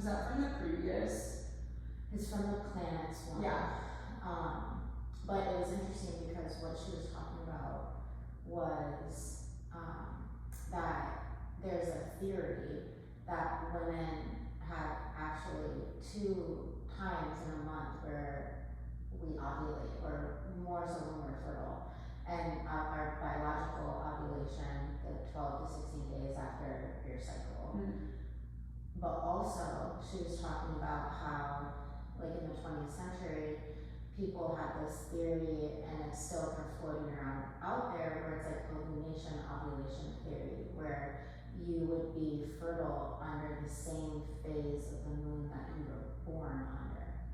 Was that from the previous? It's from the planets one. Yeah. But it was interesting because what she was talking about was that there's a theory that women have actually 2 times in a month where we ovulate, or more so when we're fertile. And our biological ovulation, the 12 to 16 days after your cycle. But also, she was talking about how, like in the 20th century, people had this theory, and it's still kind of floating around out there, where it's like illumination ovulation theory, where you would be fertile under the same phase of the moon that you were born under.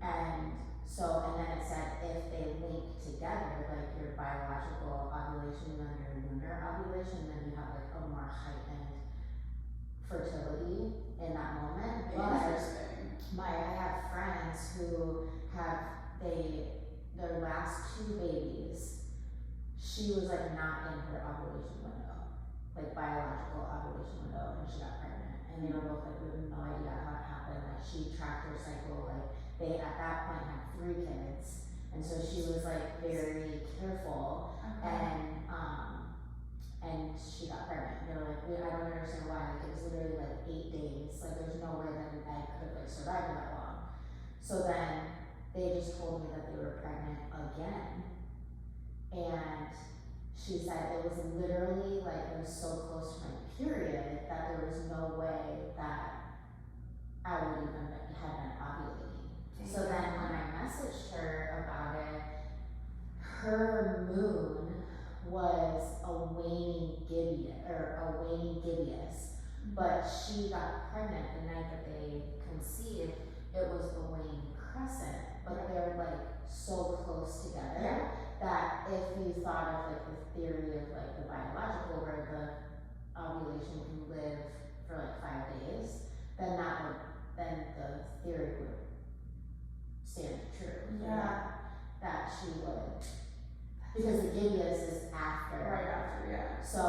And so, and then it said if they link together, like your biological ovulation and your lunar ovulation, then you have like a more heightened fertility in that moment. Interesting. I have friends who have, their last 2 babies, she was like not in her ovulation window, like biological ovulation window, and she got pregnant. And they were both like, we have no idea how it happened. Like she tracked her cycle, like they at that point had 3 kids. And so she was like very careful, and she got pregnant. And they were like, I don't understand why. Like it was literally like 8 days. Like there's no way that an egg could have like survived that long. So then they just told me that they were pregnant again. And she said it was literally like it was so close to my period that there was no way that I would even have been ovulating. So then when I messaged her about it, her moon was a waning gibbous, but she got pregnant the night that they conceived. It was a waning crescent, but they're like so close together that if you thought of like the theory of like the biological, where the ovulation can live for like 5 days, then the theory would stand true. That she would, because the gibbous is after. Right after, yeah. So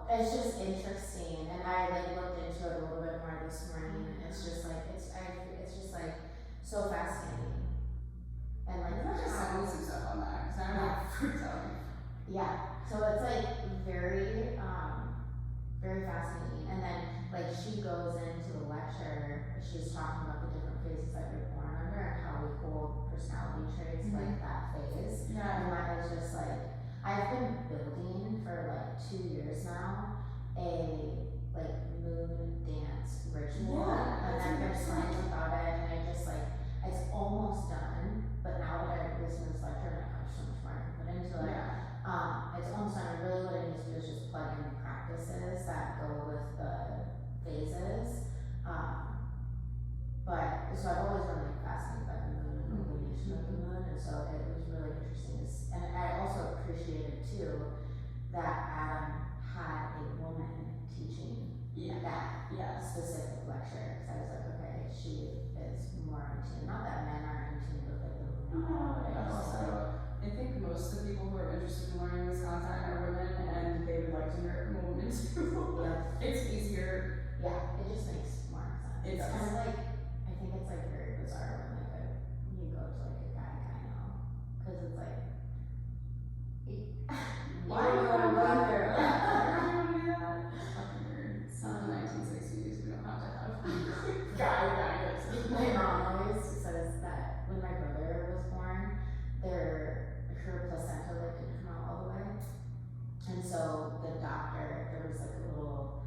it's just interesting, and I like looked into it a little bit more this morning, and it's just like it's just like so fascinating. And like I'm just sending some stuff on that because I'm like freaked out. Yeah, so it's like very fascinating. And then like she goes into the lecture, she's talking about the different phases that you're born under and how we hold personality traits like that phase. And that was just like, I've been building for like 2 years now a like moon dance ritual, and I've been playing about it, and I just like, it's almost done, but now that I've listened to this lecture, and I have so much more I can put into it. It's almost done, and really what I need to do is just plug in the practices that go with the phases. But so I've always been like fascinated by the moon and the illumination of the moon, and so it was really interesting. And I also appreciated too that Adam had a woman teaching that specific lecture, because I was like, okay, she is more in tune. Not that men are in tune with like the moon. But also, I think most of the people who are interested in learning this content are women, and they would like to hear it from a woman too. It's easier. Yeah, it just makes more sense. It's kind of like, I think it's like very bizarre when like you go to like a guy kind of, because it's like, why do you want to run there? Why do you want to do that? It's fucking weird. It's not the 1960s. We don't have to have guys. My mom always says that when my brother was born, her placenta like didn't come out all the way, and so the doctor, there was like a little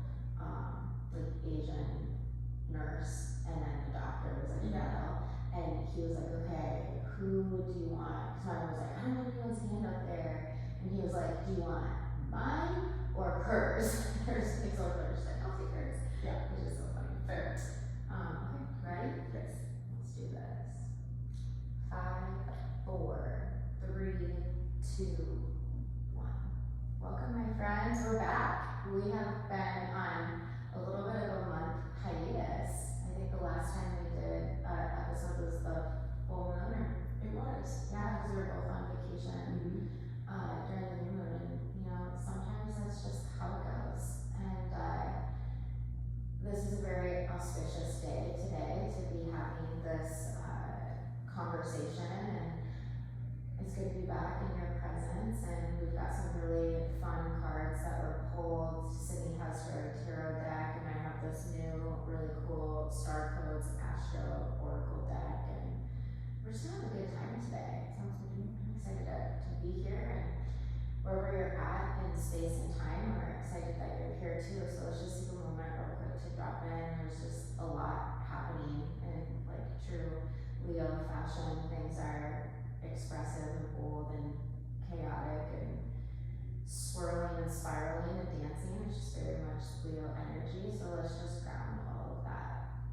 like Asian nurse, and then the doctor was like male, and he was like, okay, who do you want? Because my mom was like, I don't know anyone's hand up there, and he was like, do you want mine or hers? Hers makes all hers. Like, I'll take hers. Yeah, which is so funny. Fair. Okay, ready? Yes. Let's do this. 5, 4, 3, 2, 1. Welcome, my friends. We're back. We have been on a little bit of a month hiatus. I think the last time we did episode was the full moon. It was. Yeah, because we were both on vacation during the new moon, and you know, sometimes that's just how it goes. And this is a very here too, so let's just take a moment real quick to drop in. There's just a lot happening in like true Leo fashion. Things are expressive and bold and chaotic and swirling and spiraling and dancing. It's just very much Leo energy, so let's just ground all of that.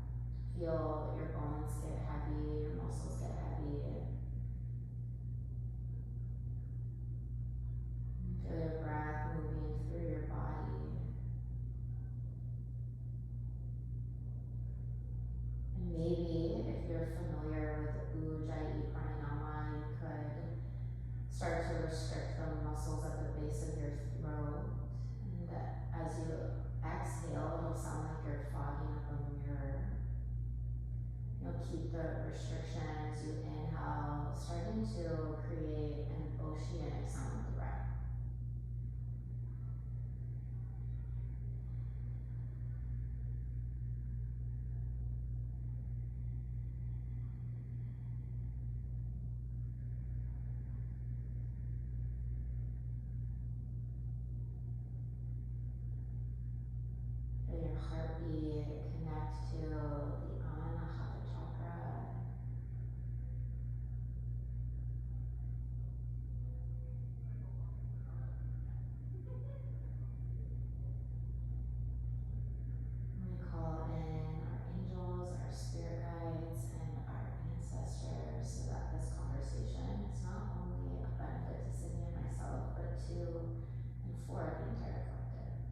Feel your bones get heavy, your muscles get heavy. Feel your breath moving through your body. And maybe if you're familiar with Ujjayi pranayama, you could start to restrict the muscles at the base of your throat. And as you exhale, it'll sound like you're fogging up a mirror. You'll keep the restriction as you inhale, starting to create an oceanic sound with the breath. Feel your heartbeat connect to the Anahata chakra. We call in our angels, our spirit guides, and our ancestors so that this conversation is not only a benefit to Sydney and myself, but to and for the entire collective.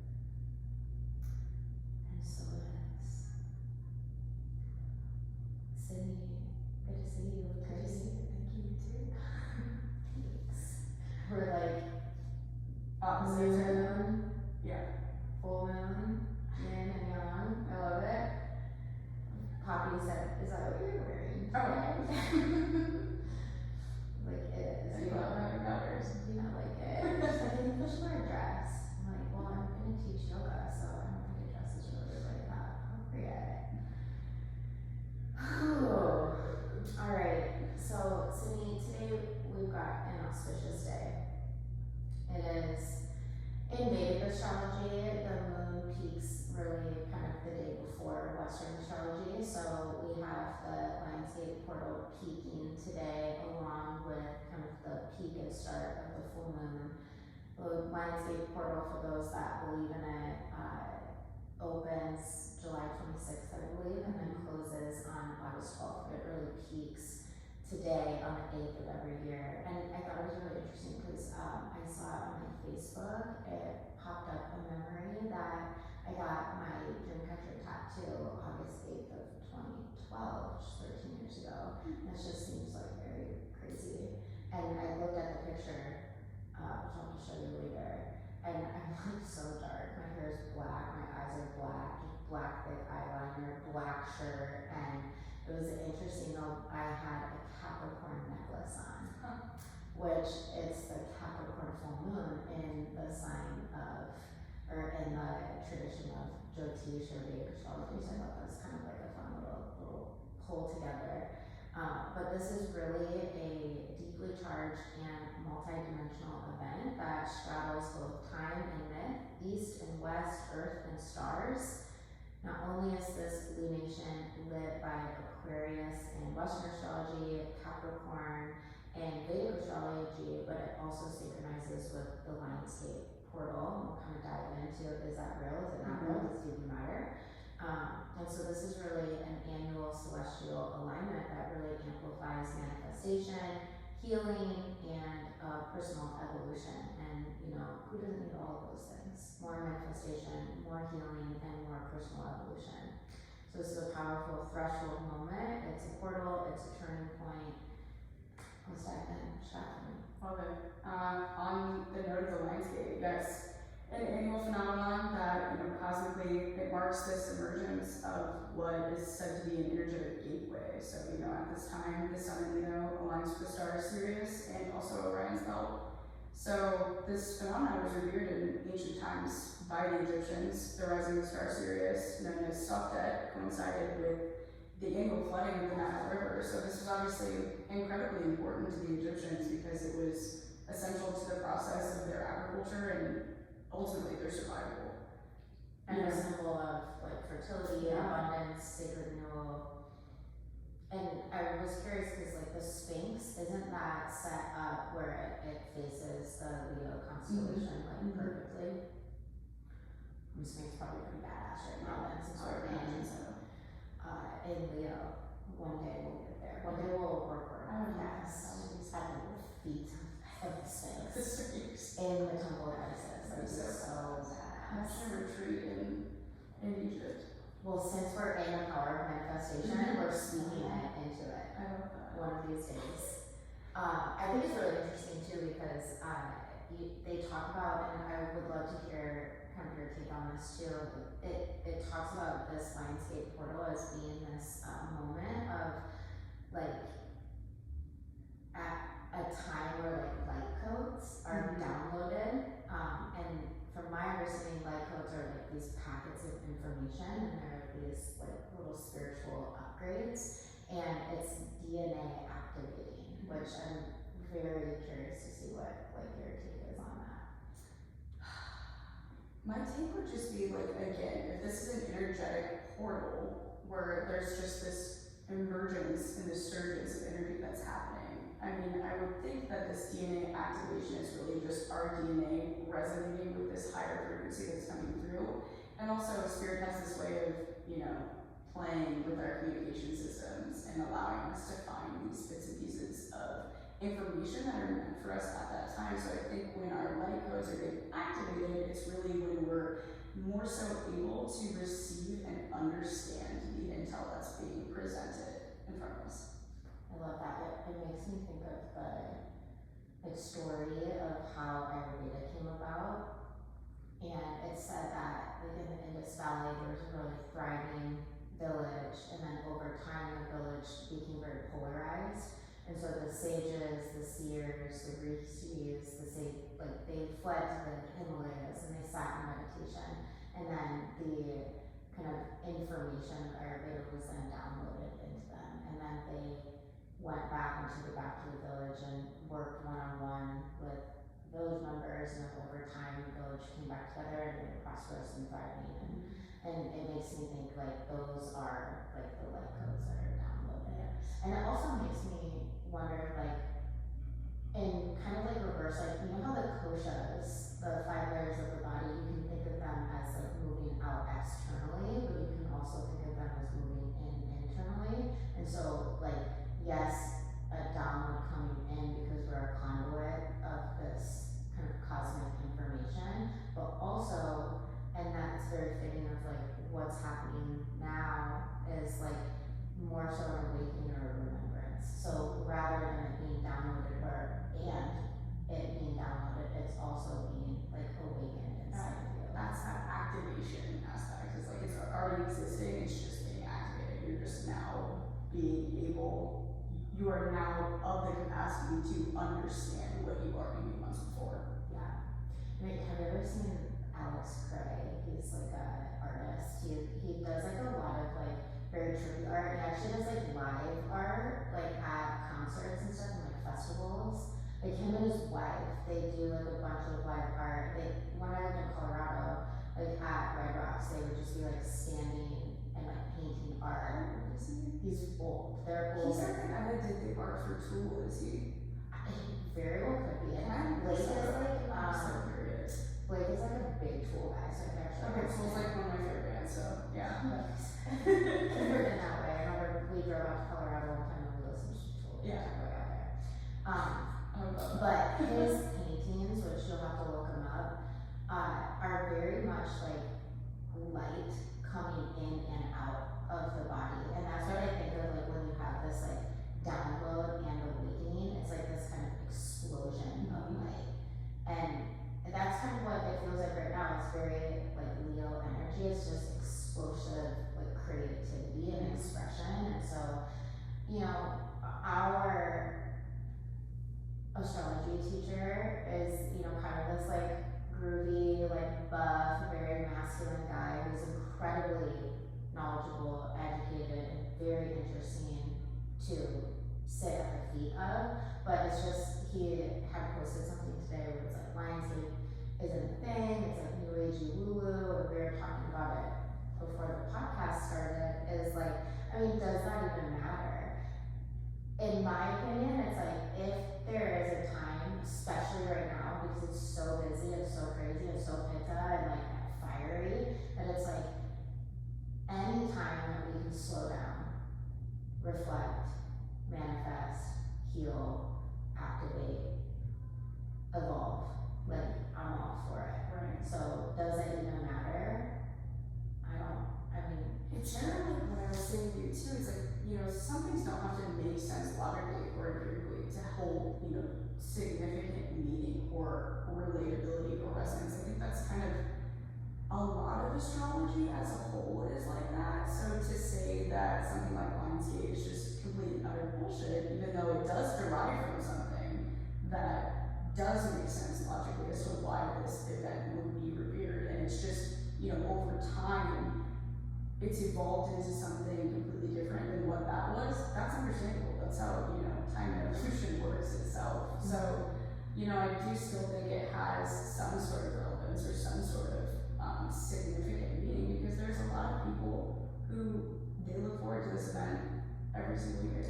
And so it is. Sydney, good to see you. Good to see you. Thank you, you too. Thanks. We're like Opposites. moon, Yeah. full moon, yin and yang. I love it. Poppy said, "Is that what you're wearing?" Oh. Like it is. I love how it matters. Do not like it. She's like, "I think you should wear a dress." I'm like, "Well, I'm gonna teach yoga, so I don't think a dress is really like that appropriate." All right. So, Sydney, today we've got an auspicious day. It is in Vedic astrology. The moon peaks really kind of the day before Western astrology. So we have the Lionsgate portal peaking today, along with kind of the peak and start of the full moon. The Lionsgate portal, for those that believe in it, opens July 26th, I believe, and then closes on August 12th. It really peaks today on the 8th of every year. And I thought it was really interesting because I saw on my Facebook, it popped up a memory that I got my Dreamcatcher tattoo August 8th of 2012, which is 13 years ago. And it just seems like very crazy. And I looked at the picture, which I'll just show you later, and I'm like so dark. My hair is black, my eyes are black, just black thick eyeliner, black shirt, and it was interesting though, I had a Capricorn necklace on, which it's the Capricorn full moon in the sign of, or in the tradition of Jyotish or Vedic astrology, so I thought that was kind of like a fun little pull together. But this is really a deeply charged and multi-dimensional event that straddles both time and myth, east and west, earth and stars. Not only is this lunation lit by Aquarius in Western astrology, Capricorn and Vedic astrology, but it also synchronizes with the Lionsgate portal. We'll kind of dive into, is that real, is it not real, does it even matter? And so this is really an annual celestial alignment that really amplifies manifestation, healing, and personal evolution. And you know, who doesn't need all of those things? More manifestation, more healing, and more personal evolution. So this is a powerful threshold moment. It's a portal, it's a turning point. Let's dive in. Chat me. Love it. On the note of the Lionsgate, yes, an annual phenomenon that, cosmically, it marks this emergence of what is said to be an energetic gateway. So, at this time, the sun in Leo aligns with the star Sirius and also Orion's belt. So, this phenomenon was revered in ancient times by the Egyptians. The rising of the star Sirius, known as Sopdet, coincided with the annual flooding of the Nile River. So, this was obviously incredibly important to the Egyptians because it was essential to the process of their agriculture and ultimately their survival. and a symbol of like fertility, abundance, sacred renewal. And I was curious because like the Sphinx, isn't that set up where it faces the Leo constellation like perfectly? The Sphinx probably pretty badass right now then, since we're in Leo. One day we'll get there. One day we'll record a podcast at the feet of the Sphinx in the Temple of Isis. That is so badass. That's a retreat in Egypt. Well, since we're in the power of manifestation, we're speaking it into it. I love that. One of these days. I think it's really interesting too because they talk about, and I would love to hear kind of your take on this too. It talks about this landscape portal as being this moment of like at a time where like light codes are downloaded, and from my understanding, light codes are like these packets of information, and they're these like little spiritual upgrades, and it's DNA activating, which I'm very curious to see what your take is on that. My take would just be like, again, if this is an energetic portal where there's just this emergence and this surgence of energy that's happening, I mean, I would think that this DNA activation is really just our DNA resonating with this higher frequency that's coming through. And also, Spirit has this way of, playing with our communication systems and allowing us to find these bits and pieces of information that are meant for us at that time. So I think when our light codes are getting activated, it's really when we're more so able to receive and understand the intel that's being presented in front of us. I love that. It makes me think of the story of how Ayurveda came about. And it said that like in the Indus Valley there was a really thriving village, and then over time the village became very polarized. And so the sages, the seers, the rishis, they fled to the Himalayas and they sat in meditation. And then the kind of information of Ayurveda was then downloaded into them. And then they went back to the village and worked one-on-one with village members, and then over time the village came back together and they were prosperous and thriving. And it makes me think like those are like the light codes that are downloaded. And it also makes me wonder like in kind of like reverse, like you know how the koshas, the 5 layers of the body, you can think of them as like moving out externally, but you can also think of them as moving in internally. And so like yes, a download coming in because we're a conduit of this kind of cosmic information, but also, and that's very fitting of like what's happening now is like more so an awakening or a remembrance. So rather than it being downloaded and it being downloaded, it's also being like awakened inside of you. That's that activation aspect. It's like it's already existing, it's just being activated. You're just now being able, you are now of the capacity to understand what you already knew months before. Yeah. I mean, have you ever seen Alex Cray? He's like an artist. He does like a lot of like very trippy art. He actually does like live art, like at concerts and stuff and like festivals. Like him and his wife, they do like a bunch of live art. When I lived in Colorado, like at Red Rocks, they would just be like standing and like painting art. He's old. They're old. He's like the guy that did the art for Tool, is he? Very well could be. And Blake is like Blake is like a big Tool guy, so I could actually. Okay, Tool's like one of my favorite bands, so yeah. Convert in that way. I remember we drove out to Colorado one time and we listened to Tool. Yeah. Way out there. But his paintings, which you'll have to look him up, are very much like light coming in and out of the body. And that's what I think of like when you have this like download and awakening, it's like this kind of explosion of light. And that's kind of what it feels like right now. It's very like Leo energy. It's just explosive like creativity and expression. And so, our astrology teacher is, kind of this like groovy, like buff, very masculine guy who's incredibly knowledgeable, educated, and very interesting to sit at the feet of. But it's just, he had posted something today where it's like Lionsgate isn't a thing, it's like new agey woo-woo, and we're were talking about it before the podcast started, is like, I mean, does that even matter? In my opinion, it's like, if there is a time, especially right now, because it's so busy, it's so crazy, it's so pitta and like fiery, that it's like, any time that we can slow down, reflect, manifest, heal, activate, evolve, like, I'm all for it. Right. So, does it even matter? I mean, It's kind of like what I was saying to you too, is like, you know, some things don't have to make sense logically or empirically to hold, you know, significant meaning or relatability or resonance. I think that's kind of a lot of astrology as a whole is like that. So to say that something like Lionsgate is just complete and utter bullshit, even though it does derive from something that does make sense logically as to why this event would be revered, and it's just, you know, over time it's evolved into something completely different than what that was. That's understandable. That's how, you know, time and evolution works itself. So, you know, I do still think it has some sort of relevance or some sort of significant meaning, because there's a lot of people who they look forward to this event every single year.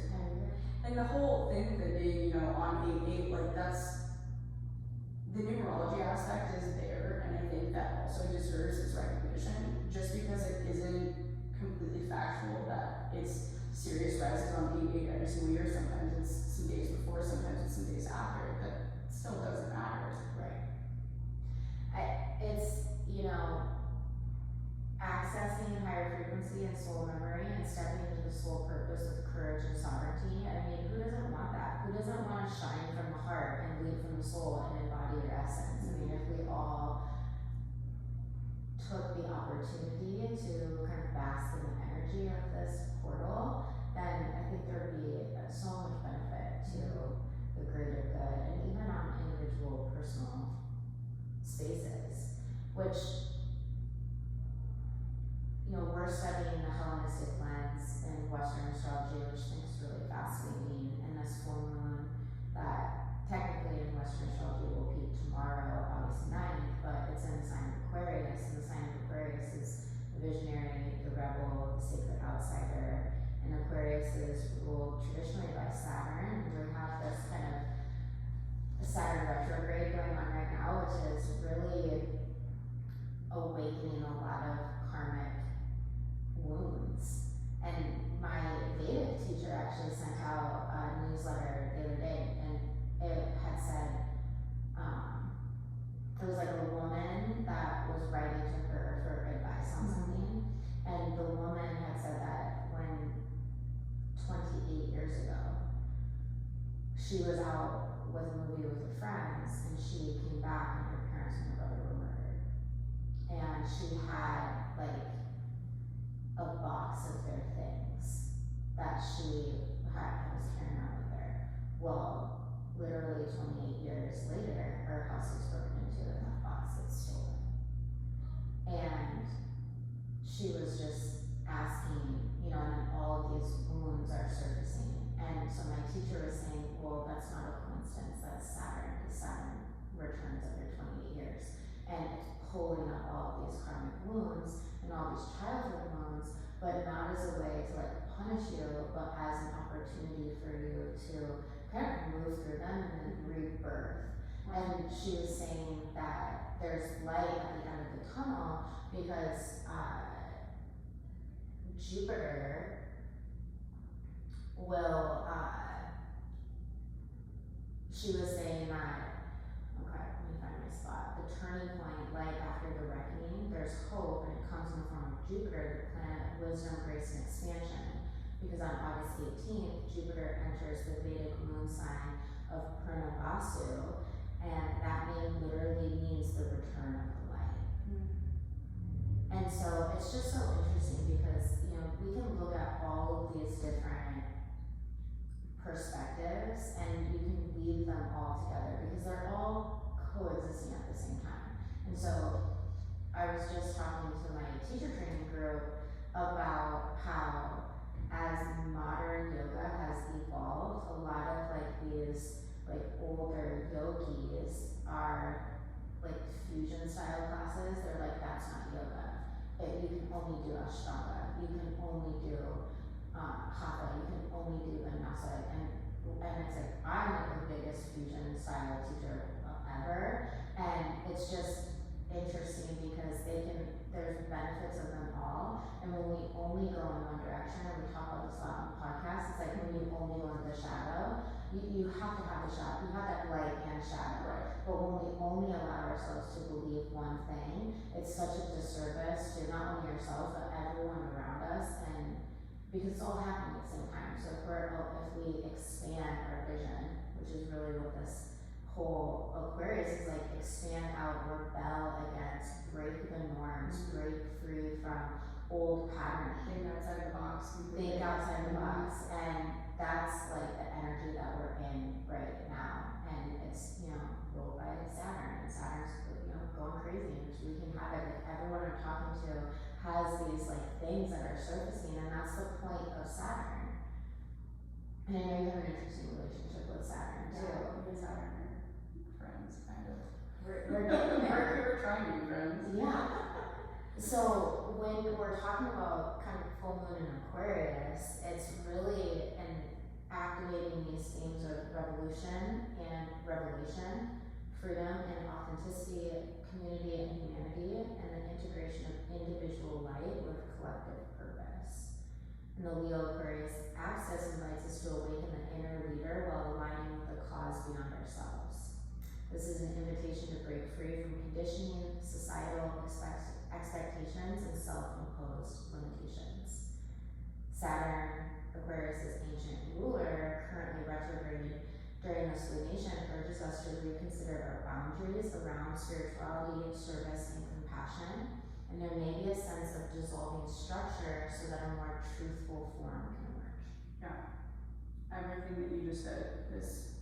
And the whole thing that being, you know, on 8/8, like, that's the numerology aspect is there, and I think that also deserves its recognition. Just because it isn't completely factual that it's Sirius rises on 8/8 every single year, sometimes it's some days before, sometimes it's some days after, that still doesn't matter. right. It's, you know, accessing higher frequency and soul memory and stepping into the soul purpose with courage and sovereignty. I mean, who doesn't want that? Who doesn't want to shine from the heart and lead from the soul and embody your essence? I mean, if we all took the opportunity to kind of bask in the energy of this portal, then I think there would be so much benefit to the greater good, and even on individual personal spaces, which, you know, we're studying the Hellenistic lens in Western astrology, which I think is really fascinating, and this full moon that technically in Western astrology will peak tomorrow, August 9th, but it's in the sign of Aquarius, and the sign of Aquarius is the visionary, the rebel, the sacred outsider, and Aquarius is ruled traditionally by Saturn, and we have this kind of Saturn retrograde going on right now, which is really awakening a lot of karmic wounds. And my Vedic teacher actually sent out a newsletter the other day, and it had said, it was like a woman that was writing to her for advice on something, and the woman had said that when 28 years ago, she was out with a movie with her friends, and she came back and her parents and her brother were murdered. And she had like a box of their things that she was carrying around with her. Well, literally 28 years later, her house was broken into and that box is stolen. And she was just asking, you know, and all of these wounds are surfacing. And so my teacher was saying, well, that's not a coincidence, that's Saturn, because Saturn returns every 28 years. And it's pulling up all of these karmic wounds and all these childhood wounds, but not as a way to like punish you, but as an opportunity for you to kind of move through them and then rebirth. And she was saying that there's light at the end of the tunnel because Jupiter will, she was saying that, okay, let me find my spot, the turning point, like after the reckoning, there's hope, and it comes in the form of Jupiter, the planet of wisdom, grace, and expansion, because on August 18th, Jupiter enters the Vedic moon sign of Purnabasu, and that name literally means the return of the light. And so it's just so interesting because, you know, we can look at all of these different perspectives and you can weave them all together because they're all coexisting at the same time. And so I was just talking to my teacher training group about how as modern yoga has evolved, a lot of like these like older yogis are like fusion style classes. They're like, that's not yoga. Ashtanga, you can only do Hatha, you can only do Vinyasa, and it's like, I'm like the biggest fusion style teacher ever, and it's just interesting because there's benefits of them all, and when we only go in one direction, and we talk about this a lot on the podcast, it's like when you only go into the shadow, you have to have the shadow, you have that light and shadow, but when we only allow ourselves to believe one thing, it's such a disservice to not only ourselves, but everyone around us, and because it's all happening at the same time. So if we expand our vision, which is really what this whole Aquarius is like, expand out, rebel against, break the norms, break free from old patterning. Think outside the box. Think outside the box, and that's like the energy that we're in right now. And it's, ruled by Saturn, and Saturn's, going crazy, and it's wreaking havoc. Like, everyone I'm talking to has these like things that are surfacing, and that's the point of Saturn. And I know you have an interesting relationship with Saturn too. Yeah, me and Saturn are friends, kind of. We're trying to be friends. Yeah. So when we're talking about kind of full moon in Aquarius, it's really activating these themes of revolution and revelation, freedom and authenticity, community and humanity, and the integration of individual light with collective purpose. And the Leo Aquarius axis invites us to awaken the inner leader while aligning with the cause beyond ourselves. This is an invitation to break free from conditioning, societal expectations, and self-imposed limitations. Saturn, Aquarius' ancient ruler, currently retrograde during this lunation, urges us to reconsider our boundaries around spirituality, service, and compassion. And there may be a sense of dissolving structure so that a more truthful form can emerge. Yeah. Everything that you just said is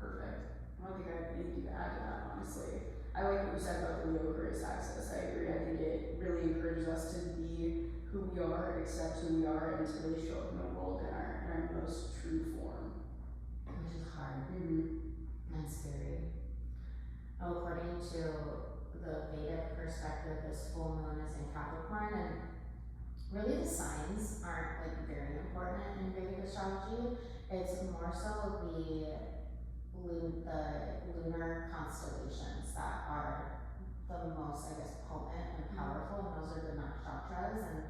perfect. I don't think I have anything to add to that, honestly. I like what you said about the Leo Aquarius axis. I agree. I think it really encourages us to be who we are, accept who we are, and to really show up in the world in our most true form. Which is hard Mm-hmm. and scary. According to the Vedic perspective, this full moon is in Capricorn, and really the signs aren't like very important in Vedic astrology. It's more so the lunar constellations that are the most, I guess, potent and powerful, and those are the nakshatras. And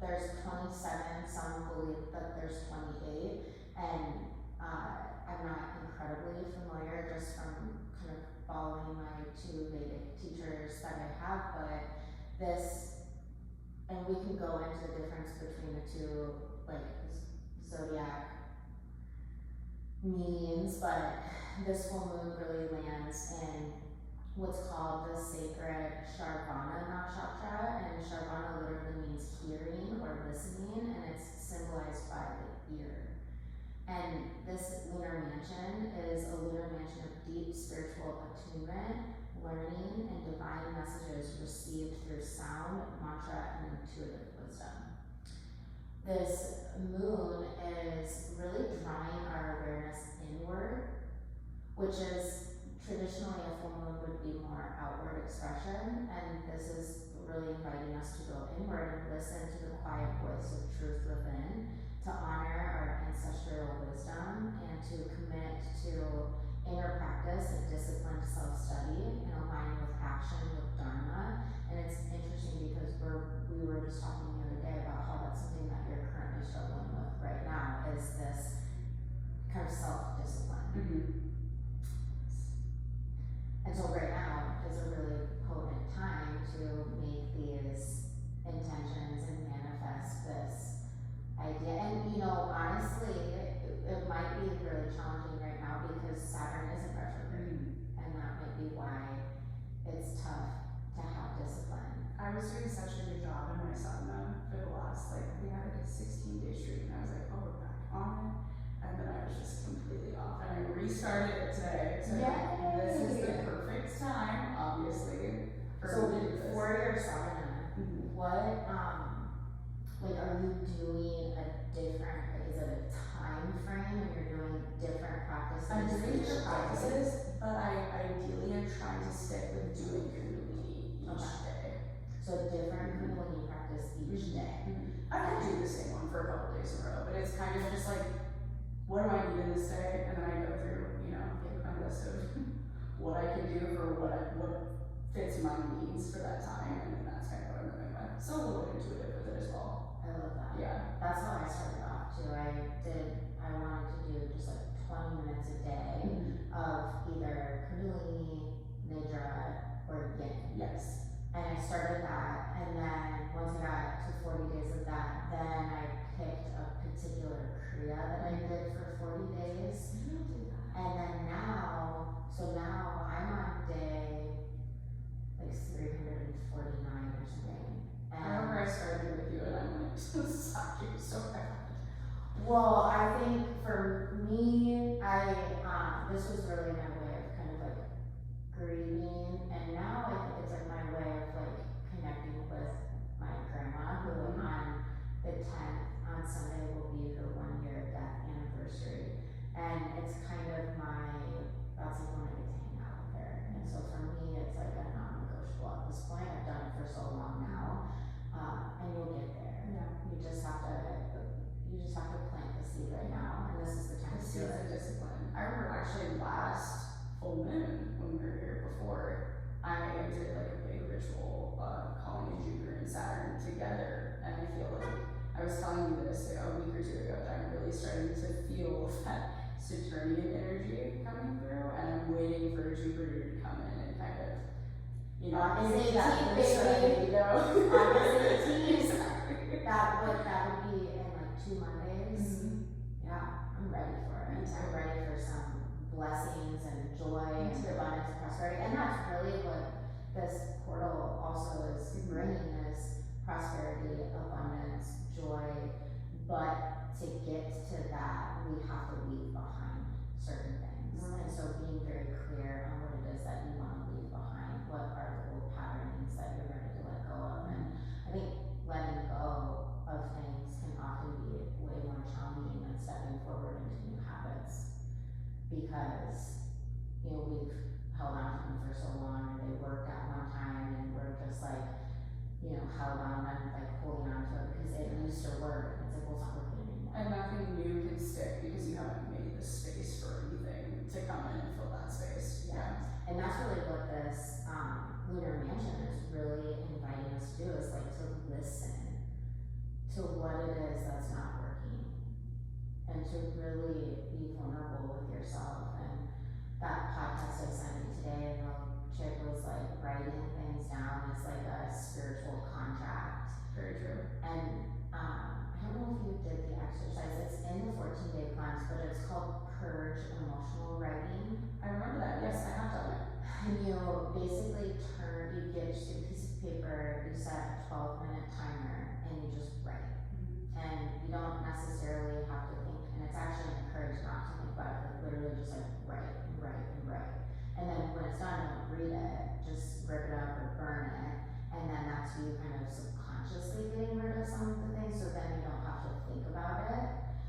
there's 27, some believe that there's 28, and I'm not incredibly familiar just from kind of following my two Vedic teachers that I have, but this, and we can go into the difference between the two, like, zodiac meanings, but this full moon really lands in what's called the sacred Shravana nakshatra, and Shravana literally means hearing or listening, and it's symbolized by the ear. And this lunar mansion is a lunar mansion of deep spiritual attunement, learning, and divine messages received through sound, mantra, and intuitive wisdom. This moon is really drawing our awareness inward, which is traditionally a full moon would be more outward expression, and this is really inviting us to go inward and listen to the quiet voice of truth within, to honor our ancestral wisdom, and to commit to inner practice and disciplined self-study and align with action with Dharma. And it's interesting because we were just talking the other day about how that's something that you're currently struggling with right now, is this kind of self-discipline. Mm-hmm. And so right now is a really potent time to make these intentions and manifest this idea. And honestly, it might be really challenging right now because Saturn isn't retrograde, and that might be why it's tough to have discipline. I was doing such a good job in my sadhana for the last, I think I had like a 16-day streak, and I was like, oh, we're back on it. And then I was just completely off, and I restarted it today. So this is the perfect time, obviously, for me to do this. For your sadhana, what, are you doing a different, is it a time frame when you're doing different practices? I'm doing different practices, but ideally I'm trying to stick with doing Kundalini each day. So a different Kundalini practice each day. I could do the same one for a couple days in a row, but it's kind of just like, what do I need in this day? And then I go through, you know, my list of what I can do for what fits my needs for that time, and then that's kind of what I'm going with. So a little bit intuitive with it as well. I love that. Yeah. That's how I started off too. I wanted to do just like 20 minutes a day of either Kundalini, Nidra, or Yin. Yes. And I started that, and then once I got to 40 days of that, then I picked a particular Kriya that I did for 40 days. And then now I'm on day like 349 or something. And I remember I started with you and I'm like, suck you so bad. well, I think for me, this was really my way of kind of like grieving, and now I think it's like my way of like connecting with my grandma, who on the 10th, on Sunday, will be her 1 year death anniversary. And it's kind of that's like when I get to hang out with her. And so for me, it's like a non-negotiable at this point. I've done it for so long now. And you'll get there. Yeah. You just have to plant the seed right now. And this is the time to do it. Discipline. I remember actually last full moon when we were here before, I did like a big ritual calling in Jupiter and Saturn together. And I feel like I was telling you this a week or two ago that I'm really starting to feel that Saturnian energy coming through, and I'm waiting for Jupiter to come in and kind of, you know, August 18th, baby. August 18th. That would be in like 2 Mondays. Yeah, I'm ready for it. I'm ready for some blessings and joy and abundance and prosperity. And that's really what this portal also is bringing, is prosperity, abundance, joy. But to get to that, we have to leave behind certain things. And so being very clear on what it is that you want to leave behind, what are the old patterns that you're ready to let go of. And I think letting go of things can often be way more challenging than stepping forward into new habits, because we've held on to them for so long, and they worked at one time, and we're just like held on and like holding on to it because it used to work. It's like, well, it's not working anymore. And nothing new can stick because you haven't made the space for anything to come in and fill that space. Yeah. And that's really what this lunar mansion is really inviting us to do, is like to listen to what it is that's not working, and to really be vulnerable with yourself. And that podcast I sent you today, and the chick was like writing things down as like a spiritual contract. Very true. And I don't know if you did the exercise. It's in the 14-day cleanse, but it's called Purge Emotional Writing. I remember that. Yes, I have done it. And you basically you get just a piece of paper, you set a 12-minute timer, and you just write. And you don't necessarily have to think, and it's actually encouraged not to think about it, but literally just like write and write and write. And then when it's done, don't read it, just rip it up or burn it. And then that's you kind of subconsciously getting rid of some of the things, so then you don't have to think about it.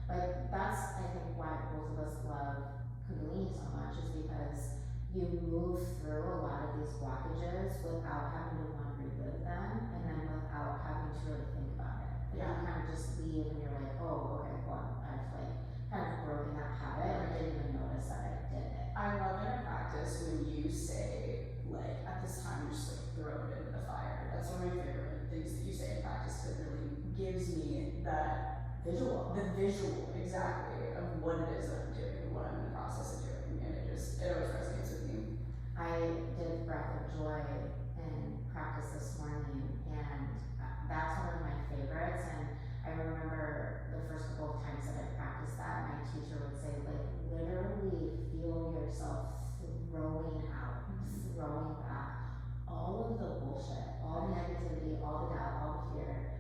Like, that's, I think, why both of us love Kundalini so much, is because you move through a lot of these blockages without having to want to relive them, and then without having to really think about it. Like, you kind of just leave and you're like, oh, okay, well, I've like kind of broken that habit, and I didn't even notice that I did it. I love in a practice when you say, like, at this time, just like throw it into the fire. That's one of my favorite things that you say in practice, because it really gives me that Visual. The visual, exactly, of what it is that I'm doing, what I'm in the process of doing, and it always resonates with me. I did breath of joy in practice this morning, and that's one of my favorites. And I remember the first couple of times that I practiced that, my teacher would say, like, literally feel yourself throwing out, throwing back all of the bullshit, all the negativity, all the doubt, all the fear.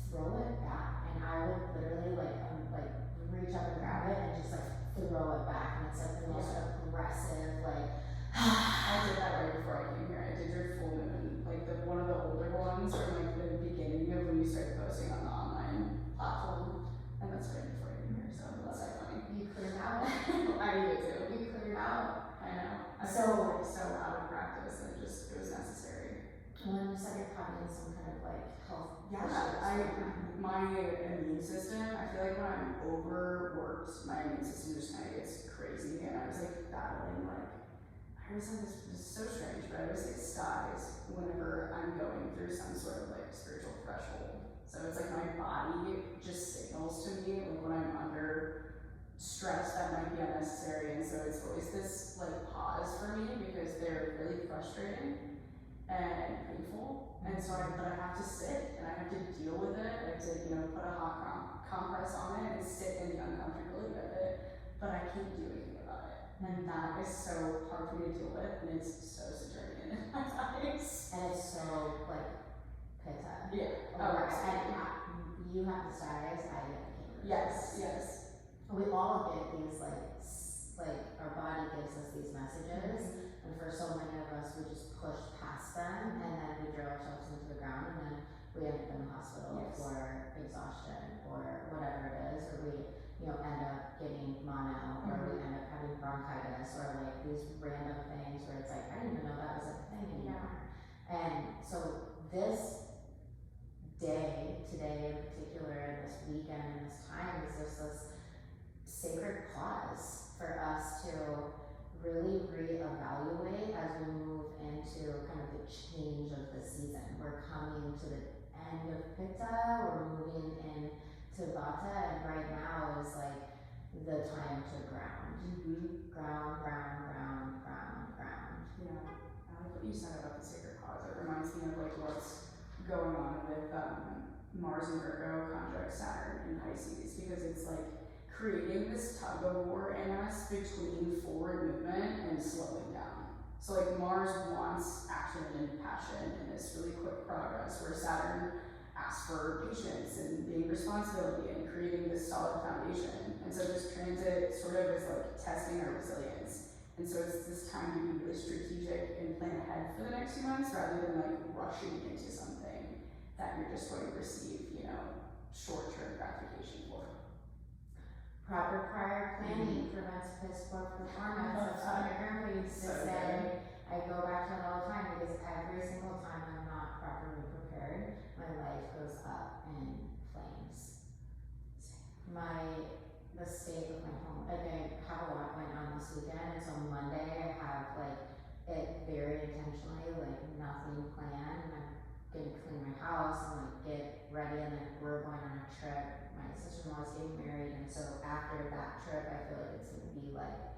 Throw it back. And I would literally like reach up and grab it and just like throw it back, and it's like the most aggressive, like I did that right before I came here. I did your full moon, like one of the older ones of like health Yeah, issues? my immune system, I feel like when I'm overworked, my immune system just kind of gets crazy, and I was like battling like, I always have this is so strange, but I always get skies whenever I'm going through some sort of like spiritual threshold. So it's like my body just signals to me like when I'm under stress that might be unnecessary, and so it's always this like pause for me because they're really frustrating and painful, and so but I have to sit and I have to deal with it. I have to put a hot compress on it and sit in the uncomfortability of it, but I can't do anything about it, and that is so hard for me to deal with, and it's so Saturnian in my eyes. And it's so like pitta. Yeah. And you have the styles, I get the cameras. Yes. We all get these like our body gives us these messages, and for so many of us, we just push past them, and then we drill ourselves into the ground, and then we end up in the hospital for exhaustion or whatever it is, or we end up getting mono, or we end up having bronchitis, or like these random things where it's like, I didn't even know that was a thing anymore. And so this day, today in particular, and this weekend and this time is just this sacred pause for us to really reevaluate as we move into kind of the change of the season. We're coming to the end of Pitta, we're moving into Vata, and right now is like the time to ground. Ground. Yeah, I like what you said about the sacred pause. It reminds me of like what's going on with Mars and Virgo conjunct Saturn in Pisces, because it's like creating this tug of war in us between forward movement and slowing down. So like Mars wants action and passion and this really quick progress, where Saturn asks for patience and being responsibility and creating this solid foundation. And so this transit sort of is like testing our resilience. And so it's this time to be really strategic and plan ahead for the next few months, rather than like rushing into something that you're just going to receive, short-term gratification for. Proper prior planning prevents piss poor performance. That's what my grandpa used to say. I go back to it all the time, because every single time I'm not properly prepared, my life goes up in flames. The state of my home, like I have a lot going on this weekend, and so Monday I have like it very intentionally, like nothing planned, and I'm gonna clean my house and like get ready, and then we're going on a trip. My sister-in-law's getting married, and so after that trip, I feel like it's gonna be like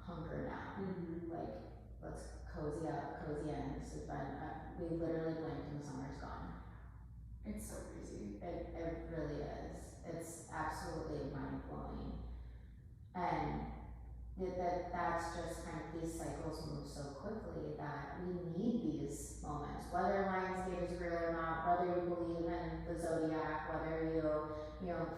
hunker down, like let's cozy up, cozy in. This has been, we literally blinked and the summer's gone. It's so crazy. It really is. It's absolutely mind-blowing. And that's just kind of, these cycles move so quickly that we need these moments, whether Lionsgate is real or not, whether you believe in the zodiac, whether you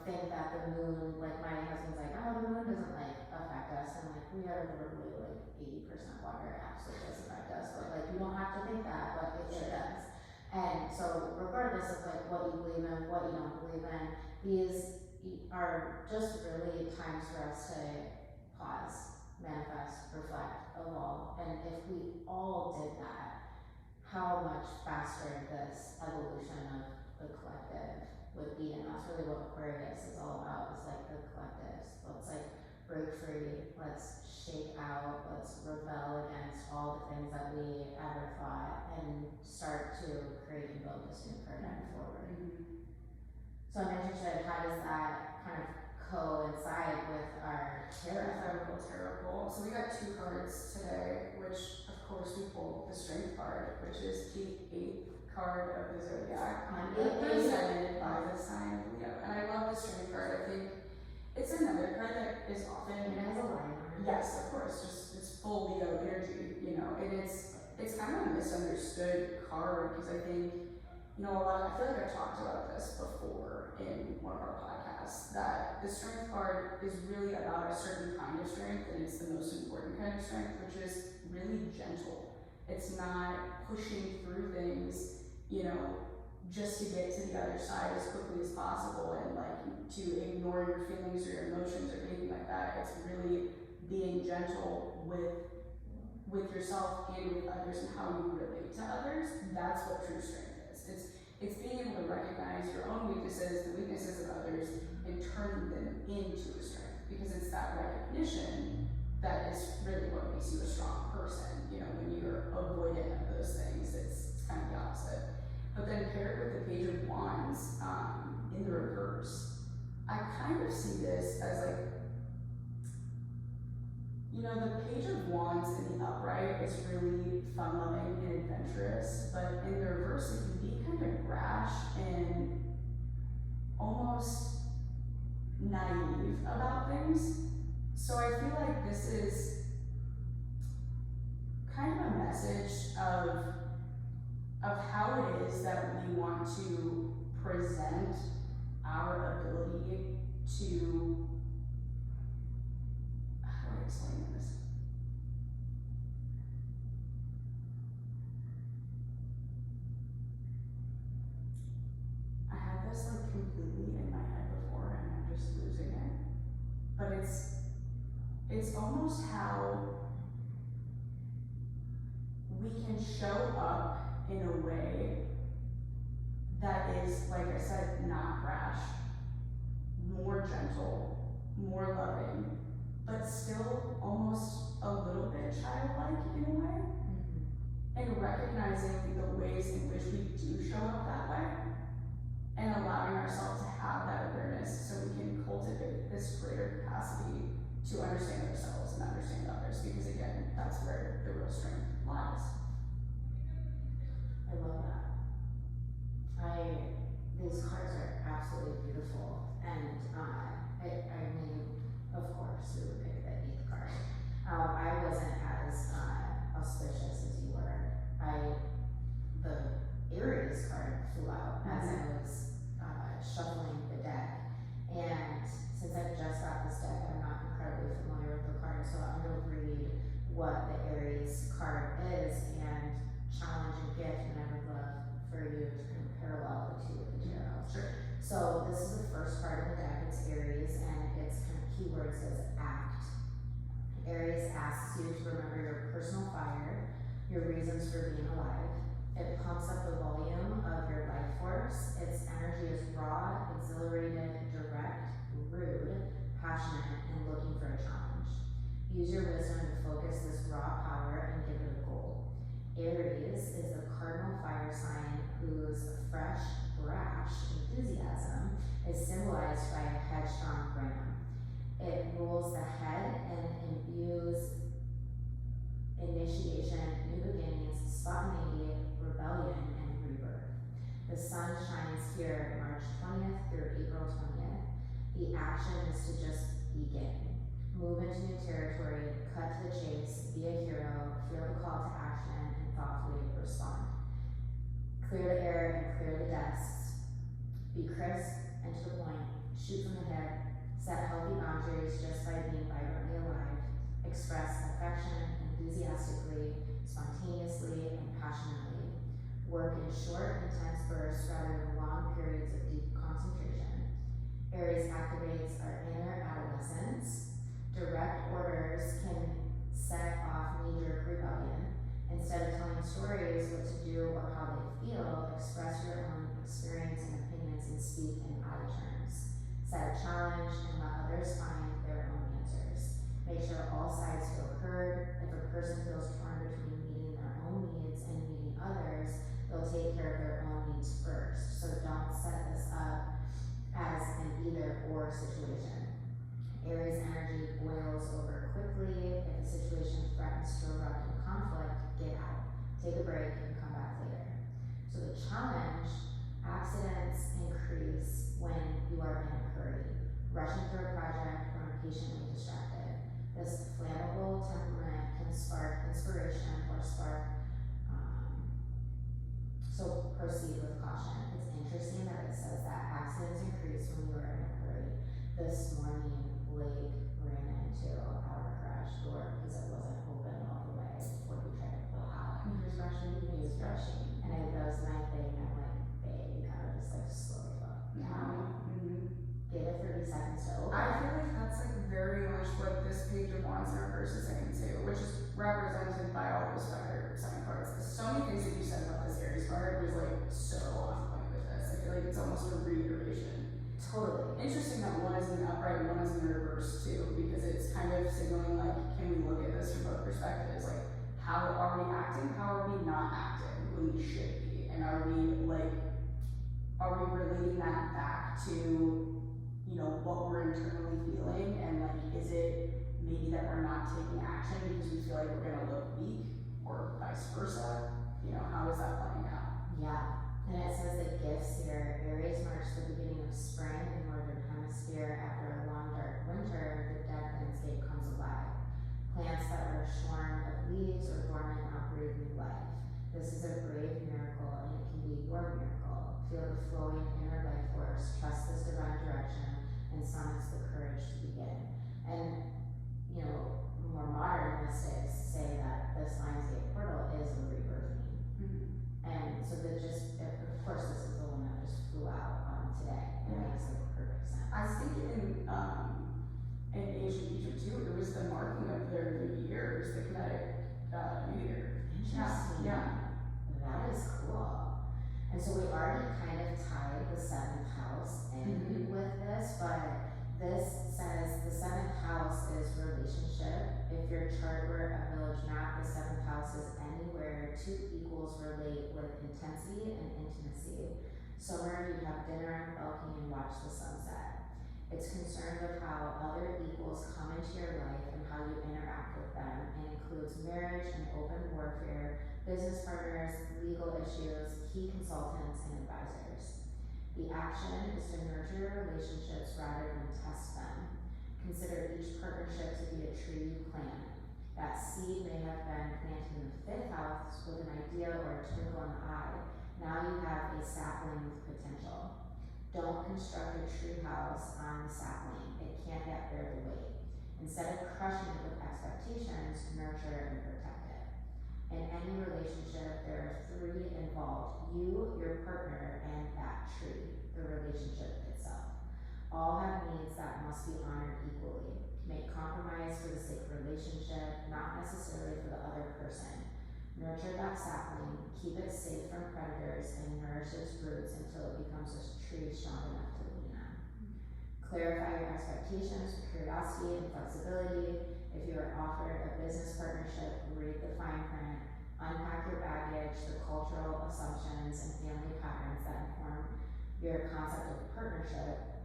think that the moon, like my husband's like, oh, the moon doesn't like affect us, and like we are literally like 80% water, it absolutely does affect us, but like you don't have to think that, but it does. And so regardless of like what you believe in, what you don't believe in, these are just really times for us to pause, manifest, reflect, evolve. And if we all did that, how much faster this evolution of the collective would be. And that's really what Aquarius is all about, is like the collectives. Let's like break free, let's shake out, let's rebel against all the things that we ever thought, and start to create and build this new paradigm forward. So I'm interested, how does that kind of coincide with our tarot? Terrible. So we got 2 cards today, which of course we pulled the Strength card, which is the 8th card of the zodiac, represented by the sign of Leo. And I love the Strength card. I think it's another card that is often, It has a line on it. yes, of course, just it's full Leo energy, and it's kind of a misunderstood card, because I think, I feel like I've talked about this before in one of our podcasts, that the Strength card is really about a certain kind of strength, and it's the most important kind of strength, which is really gentle. It's not pushing through things, just to get to the other side as quickly as possible, and like to ignore your feelings or your emotions or anything like that. It's really being gentle with yourself and with others, and how you relate to others. That's what true strength is. your own weaknesses, the weaknesses of others, and turn them into a strength. Because it's that recognition that is really what makes you a strong person. You know, when you're avoidant of those things, it's kind of the opposite. But then paired with the Page of Wands in the reverse, I kind of see this as like, you know, the Page of Wands in the upright is really fun-loving and adventurous, but in the reverse it can be kind of brash and almost naive about things. So I feel like this is kind of a message of how it is that we want to present our ability to, how do I explain this? I had this like completely in my head before and I'm just losing it. But it's almost how we can show up in a way that is, like I said, not brash, more gentle, more loving, but still almost a little bit childlike in a way. And recognizing the ways in which we do show up that way and allowing ourselves to have that awareness so we can cultivate this greater capacity to understand ourselves and understand others, because again, that's where the real strength lies. I love that. These cards are absolutely beautiful, and I mean, of course, we would pick the 8th card. I wasn't as auspicious as you were. The Aries card flew out as I was shuffling the deck, and since I just got this deck, I'm not incredibly familiar with the card, so I'm going to read what the Aries card is and challenge and gift, and I would love for you to kind of parallel the two with the tarot. Sure. So this is the first card of the deck. It's Aries, and its kind of keyword says act. Aries asks you to remember your personal fire, your reasons for being alive. It pumps up the volume of your life force. Its energy is raw, exhilarated, direct, rude, passionate, and looking for a challenge. Use your wisdom to focus this raw power and give it a goal. Aries is the cardinal fire sign whose fresh, brash enthusiasm is symbolized by a headstrong ram. It rules the head and imbues initiation, new beginnings, spontaneity, rebellion, and rebirth. The sun shines here March 20th through April 20th. The action is to just begin. Move into new territory, cut to the chase, be a hero, feel the call to action, and thoughtfully respond. Clear the air and clear the desks. Be crisp and to the point. Shoot from the hip. Set healthy boundaries just by being vibrantly alive. Express affection enthusiastically, spontaneously, and passionately. Work in short, intense bursts rather than long periods of deep concentration. Aries activates our inner adolescence. Direct orders can set off knee-jerk rebellion. Instead of telling stories what to do or how they feel, express your own experience and opinions and speak in I terms. Set a challenge and let others find their own answers. Make sure all sides feel heard. If a person feels torn between meeting their own needs and meeting others, they'll take care of their own needs first. So don't set this up as an either-or situation. Aries energy boils over quickly. If a situation threatens to erupt in conflict, get out. Take a break and come back later. So the challenge, accidents increase when you are in a hurry, rushing through a project or impatiently distracted. This flammable temperament can spark inspiration or so proceed with caution. It's interesting that it says that accidents increase when you are in a hurry. This morning, Blake ran into our garage door because it wasn't open all the way before we tried to pull out. He was rushing. He was rushing, and that was my thing. I'm like, babe, you gotta just like slow the fuck down. Give it 30 seconds to open. I feel like that's like very much what this Page of Wands in reverse is saying too, which is represented by all those fire sign cards. So many things that you said about this Aries card was like so on point with this. I feel like it's almost almost a reiteration. Totally. Interesting that one is in the upright and one is in the reverse too, because it's kind of signaling like, can we look at this from both perspectives? Like, how are we acting? How are we not acting when we should be? And are we relating that back to, you know, what we're internally feeling? And like, is it maybe that we're not taking action because we feel like we're gonna look weak, or vice versa? You know, how is that playing out? Yeah. And it says that gifts here, Aries marks the beginning of spring in the northern hemisphere. After a long dark winter, the dead landscape comes alive. Plants that are shorn of leaves or dormant now breathe new life. This is a brave miracle, and it can be your miracle. Feel the flowing inner life force, trust this divine direction, and summons the courage to begin. And, you know, more modern mystics say that this Lionsgate portal is a rebirthing. And so that just, of course, this is the one that just flew out today. It makes like perfect sense. I was thinking in ancient Egypt too, it was the marking of their new year, it was the kinetic new year. Interesting. Yeah. That is cool. And so we already kind of tied the seventh house in with this, but this says the seventh house is relationship. If your chart were a village map, the seventh house is anywhere two equals relate with intensity and intimacy. Somewhere you have dinner, balcony, and watch the sunset. It's concerned with how other equals come into your life and how you interact with them, and includes marriage and open warfare, business partners, legal issues, key consultants, and advisors. The action is to nurture your relationships rather than test them. Consider each partnership to be a tree you plant. That seed may have been planted in the fifth house with an idea or a twinkle in the eye. Now you have a sapling with potential. Don't construct a tree house on the sapling. It can't yet bear the weight. Instead of crushing it with expectations, nurture and protect it. In any relationship, there are three involved: you, your partner, and that tree, the relationship itself. All have needs that must be honored equally. Make compromise for the sake of relationship, not necessarily for the other person. Nurture that sapling, keep it safe from predators, and nourish its roots until it becomes a tree strong enough to lean on. Clarify your expectations with curiosity and flexibility. If you are offered a business partnership, read the fine print, unpack your baggage, the cultural assumptions and family patterns that inform your concept of partnership,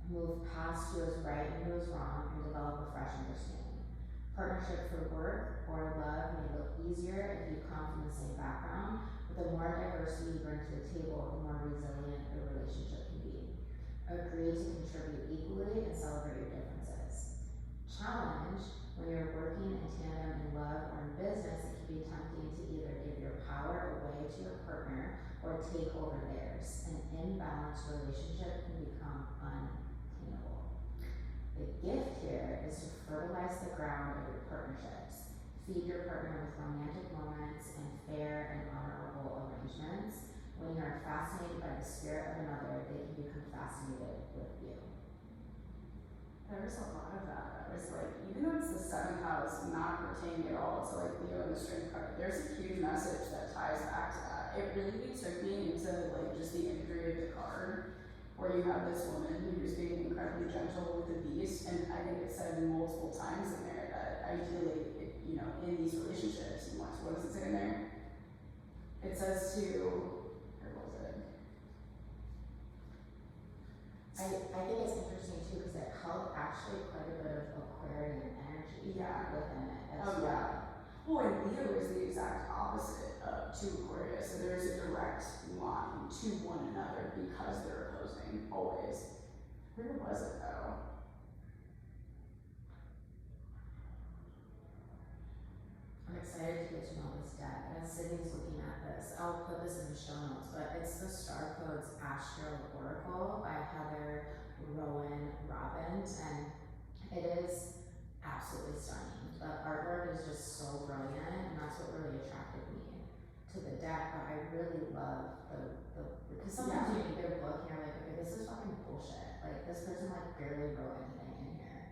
move past who is right and who is wrong, and develop a fresh understanding. Partnership for work or love may look easier if you come from the same background, but the more diversity you bring to the table, the more resilient the relationship can be. Agree to contribute equally and celebrate your differences. Challenge: when you're working in tandem in love or in business, it can be tempting to either give your power away to your partner or take over theirs. An imbalanced relationship can become unattainable. The gift here is to fertilize the ground of your partnerships. Feed your partner with romantic moments and fair and honorable arrangements. When you are fascinated by the spirit of another, they can become fascinated with you. There's a lot of that. It's like, even though it's the seventh house, not pertaining at all to like Leo and the Strength card, there's a huge message that ties back to that. It really took me into like just the imagery of the card, where you have this woman who's being incredibly gentle with the beast, and I think it said multiple times in there that ideally, you know, in these relationships, and what does it say in there? It says to, where was it? I think it's interesting too, because it held actually quite a bit of Aquarian energy within it as well. Yeah. Well, and Leo is the exact opposite to Aquarius, so there's a direct line to one another because they're opposing, always. Where was it though? I'm excited to get to know this deck. As Sydney's looking at this, I'll put this in the show notes, but it's the Starcodes Astro Oracle by Heather Rowan Robbins, and it is absolutely stunning. The artwork is just so brilliant, and that's what really attracted me to the deck. But I really love the because sometimes you read their book and you're like, okay, this is fucking bullshit. Like, this person like barely wrote anything in here.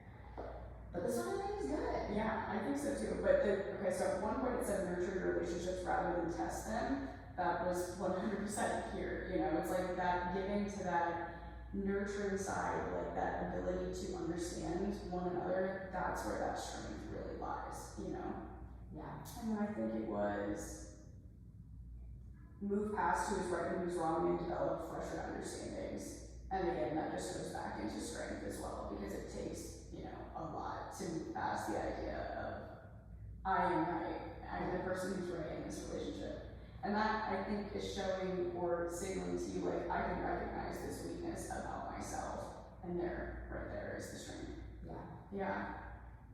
But this one I think is good. Yeah, I think so too. But okay, so at one point it said nurture your relationships rather than test them. that was 100% here, you know, it's like that giving to that nurturing side, like that ability to understand one another, that's where that strength really lies, you know? Yeah. And then I think it was move past who's right and who's wrong and develop fresher understandings. And again, that just goes back into strength as well, because it takes, you know, a lot to move past the idea of I am right, I'm the person who's right in this relationship. And that, I think, is showing or signaling to you, like, I can recognize this weakness about myself, and right there is the strength. Yeah. Yeah.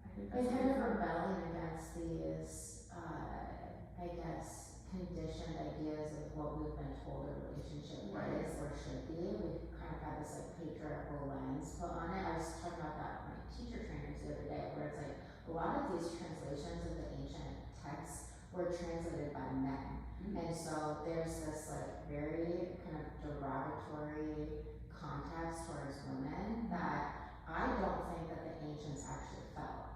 I think that's And kind of important. rebelling against these, I guess, conditioned ideas of what we've been told a relationship Right. is or should be. We've kind of had this like patriarchal lens put on it. I was talking about that with my teacher trainers the other day, where it's like a lot of these translations of the ancient texts were translated by men. And so there's this like very kind of derogatory context towards women that I don't think that the ancients actually felt.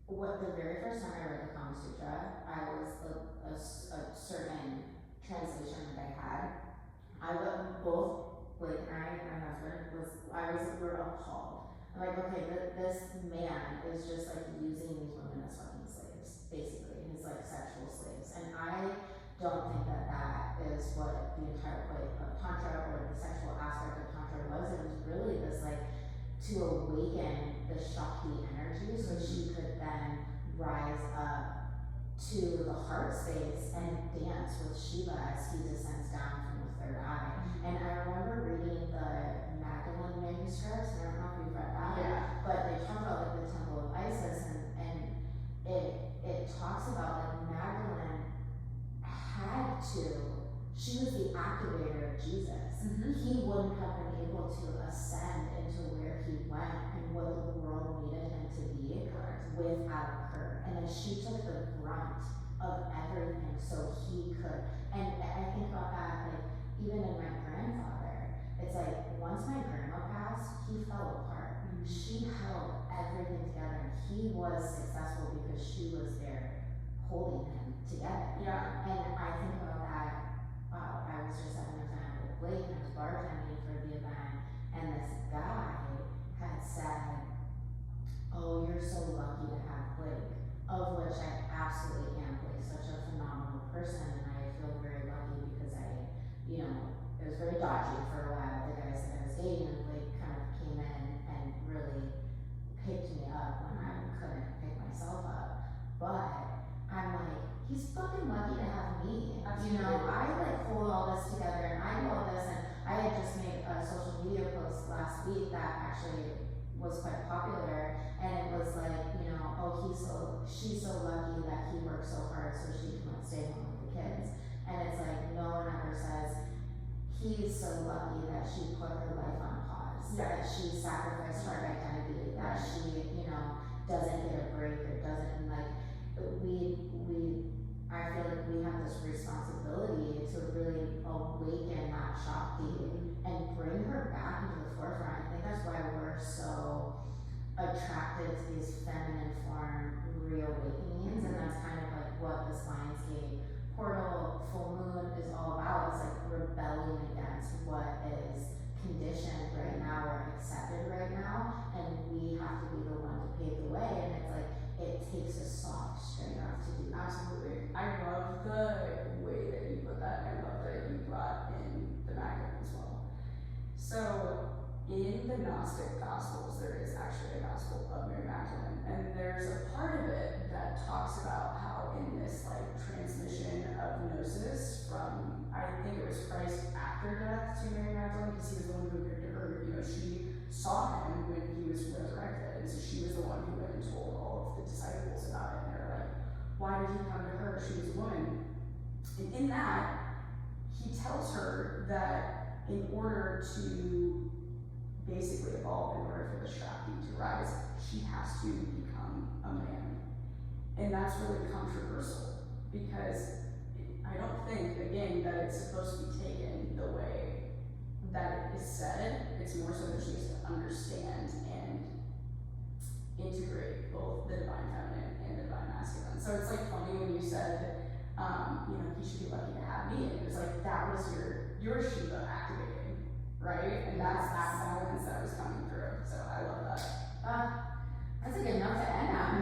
What the very first time I read the Kama Sutra, I was a certain translation that I had. Both Blake and I, my husband, we were appalled. I'm like, okay, this man is just like using these women as fucking slaves, basically. He's like sexual slaves. And I don't think that that is what the entire point of Tantra or the sexual aspect of Tantra was. It was really this like to awaken the Shakti energy so she could then rise up to the heart space and dance with Shiva as he descends down from the third eye. And I remember reading the Magdalene manuscripts, and I don't know if you've read that, Yeah. but they talk about like the Temple of Isis, and it talks about like Magdalene she was the activator of Jesus. He wouldn't have been able to ascend into where he went and what the world needed him to be without her. And then she took the brunt of everything so he could. And I think about that, like, even in my grandfather, it's like, once my grandma passed, he fell apart. She held everything together, and he was successful because she was there holding him together. Yeah. And I think about that. I was just at an event with Blake, and I was bartending for the event, and this guy had said, "Oh, you're so lucky to have Blake," of which I absolutely am. Blake's such a phenomenal person, and I feel very lucky because it was very dodgy for a while. The guys that I was dating, and Blake kind of came in and really picked me up when I couldn't pick myself up. But I'm like, he's fucking lucky to have me. Absolutely. I like hold all this together, and I do all this, and I had just made a social media post last week that actually was quite popular, and it was like, oh, she's so lucky that he worked so hard so she can stay home with the kids. And it's like, no one ever says, he's so lucky that she put her life on pause, that she sacrificed her identity, that she, doesn't get a break or doesn't, like, I feel like we have this responsibility to really awaken that Shakti and bring her back into the forefront. I think that's why we're so attracted to these feminine form reawakenings, and that's kind of like what this Lionsgate portal full moon is all about. It's like rebelling against what is conditioned right now or accepted right now, and we have to be the one to pave the way. And it's like, it takes a soft strength to do that. Absolutely. I love the way that you put that, and I love that you brought in the Magdalene as well. So, in the Gnostic Gospels, there is actually a Gospel of Mary Magdalene, and there's a part of it that talks about how in this like transmission of gnosis from, I think it was Christ after death to Mary Magdalene, because he was the one who appeared to her. She saw him when he was resurrected, and so she was the one who went and told all of the disciples about it, and they're like, why did he come to her? She was a woman. And in that, he tells her that in order to basically evolve, in order for the Shakti to rise, she has to become a man. And that's really controversial, because I don't think, again, that it's supposed to be taken the way that it is said. It's more so that she needs to understand and integrate both the divine feminine and the divine masculine. So it's like funny when you said, he should be let activating, right? And that's that balance that was coming through. So I love that. That's a good note to end on.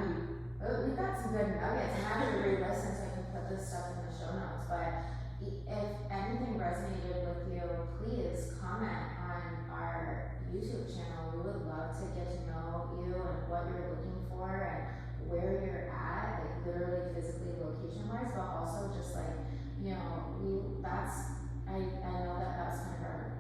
We've got some good nuggets. I'm happy to re-listen so I can put this stuff in the show notes. But if anything resonated with you, please comment on our YouTube channel. We would love to get to know you and what you're looking for and where you're at, like literally physically location wise, but also just like, you know, I know that that's kind of our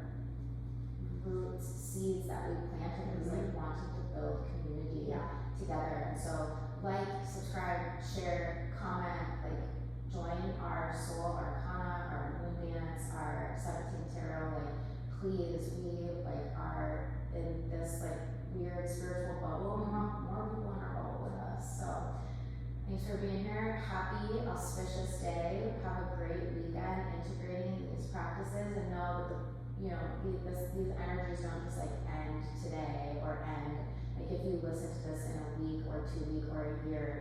roots, seeds that we planted, was like wanting to build community together. And so like, subscribe, share, comment, like join our soul arcana, our moon dance, our 17 tarot, like please, we like are in this like weird spiritual bubble. We want more people in our bubble with us. So thanks for being here. Happy auspicious day. Have a great weekend integrating these practices, and know that these energies don't just like end today or end. Like if you listen to this in a week or 2 weeks or a year,